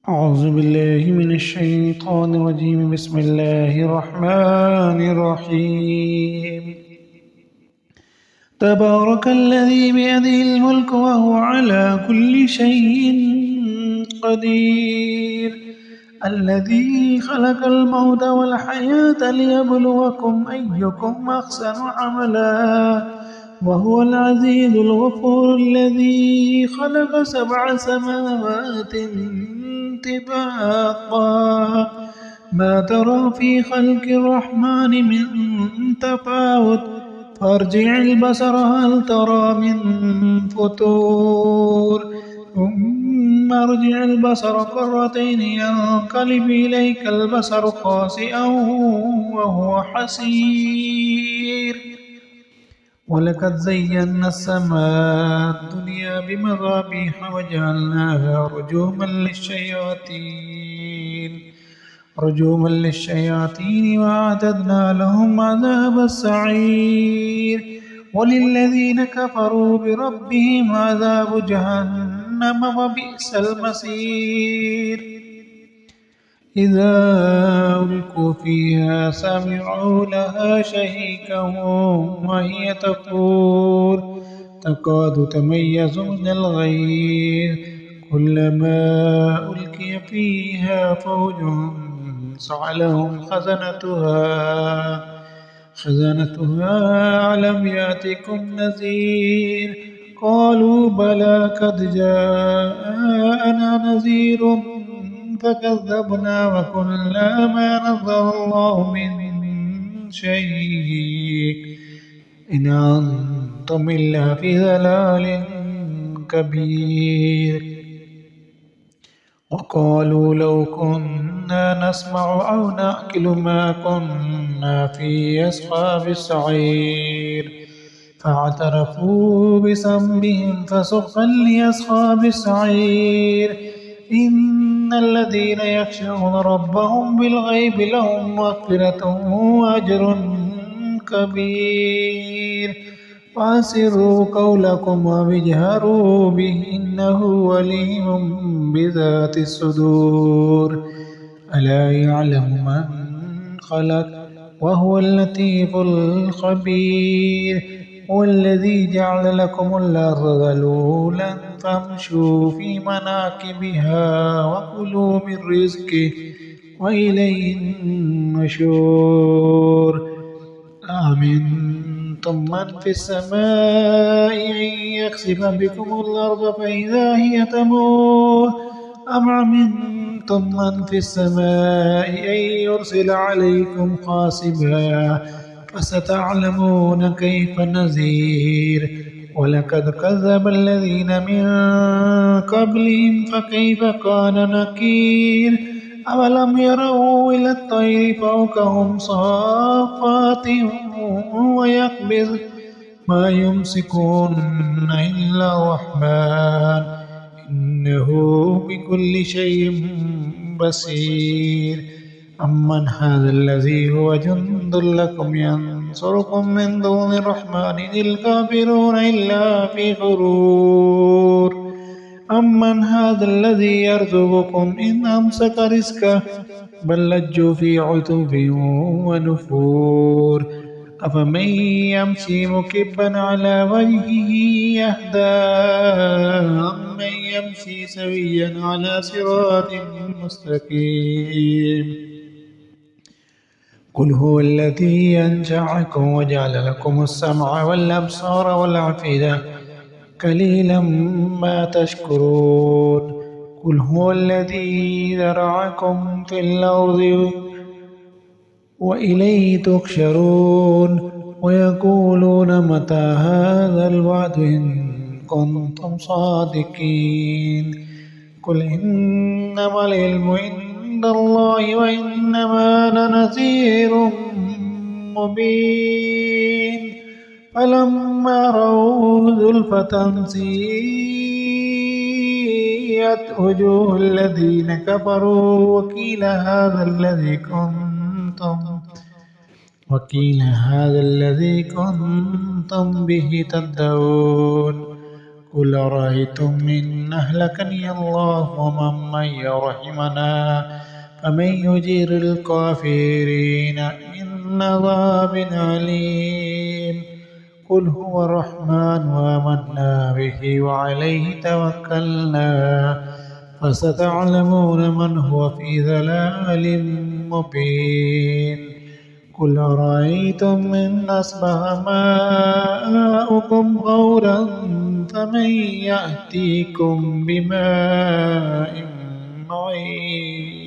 أعوذ بالله من الشيطان الرجيم. بسم الله الرحمن الرحيم. تبارك الذي بيده الملك وهو على كل شيء قدير. الذي خلق الموت والحياة ليبلوكم أيكم أحسن عملا وهو العزيز الغفور. الذي خلق 7 سماوات طباقا ما ترى في خلق الرحمن من تفاوت فارجع البصر هل ترى من فطور ثم ارجع البصر كرتين ينقلب إليك البصر خاسئا وهو حسير. ولقد زينا السماء الدنيا بمصابيح وجعلناها رجوما للشياطين وأعتدنا لهم عذاب السعير. وللذين كفروا بربهم عذاب جهنم وبئس المصير. إذا ألقوا فيها سمعوا لها شهيقا وهي تفور تكاد تميز من الغيظ كلما ألقي فيها فوج سألهم خزنتها ألم يأتكم نذير قالوا بلى قد جاءنا نذير فكذبنا وقلنا ما نزل الله من شيء إن أنتم إلا في ضلال كبير. وقالوا لو كنا نسمع أو نأكل ما كنا في أصحاب السعير فاعترفوا بذنبهم فسحقا لأصحاب السعير. إن الذين يخشون ربهم بالغيب لهم مغفرة وأجر كبير. فأسروا قولكم واجهروا به إنه عليم بذات الصدور. ألا يعلم من خلق وهو اللطيف الخبير. هو الذي جعل لكم الأرض ذلولا فامشوا في مناكبها وكلوا من رزقه وإليه النشور. أأمنتم من في السماء أن يخسف بكم الأرض فإذا هي تمور أم أمنتم من في السماء أن يرسل عليكم حاصبا فستعلمون كيف نذير. ولقد كذب الذين من قبلهم فكيف كان نكير. أولم يروا إلى الطير فوقهم صافات ويقبض ما يمسكون إلا الرحمن إنه بكل شيء بصير. أمن هذا الذي هو جند لكم ينصركم من دون الرحمن إن الكافرون إلا في غرور. أمن هذا الذي يرزقكم إن أمسك رزقه بل لجوا في عتب ونفور. أفمن يمشي مكبا على وجهه يهدى أمن يمشي سويا على صراط مستقيم. قل هو الذي أنشأكم وجعل لكم السمع والأبصار والأفئدة قليلا ما تشكرون. قل هو الذي ذرأكم في الأرض وإليه تحشرون. ويقولون متى هذا الوعد إن كنتم صادقين. قل إنما العلم عند الله وإنما أنا نذير مبين. فلما رأوا زلفة سيئت وجوه الذين كفروا وقيل هذا الذي كنتم به تدعون. قل أرأيتم إن أهلكني الله ومن معي رحمنا فمن يجير الكافرين من عذاب أليم قل هو الرحمن وآمنا به وعليه توكلنا فستعلمون من هو في ضلال مبين قل أرأيتم إن أصبح ماؤكم غورا فمن يأتيكم بماء معين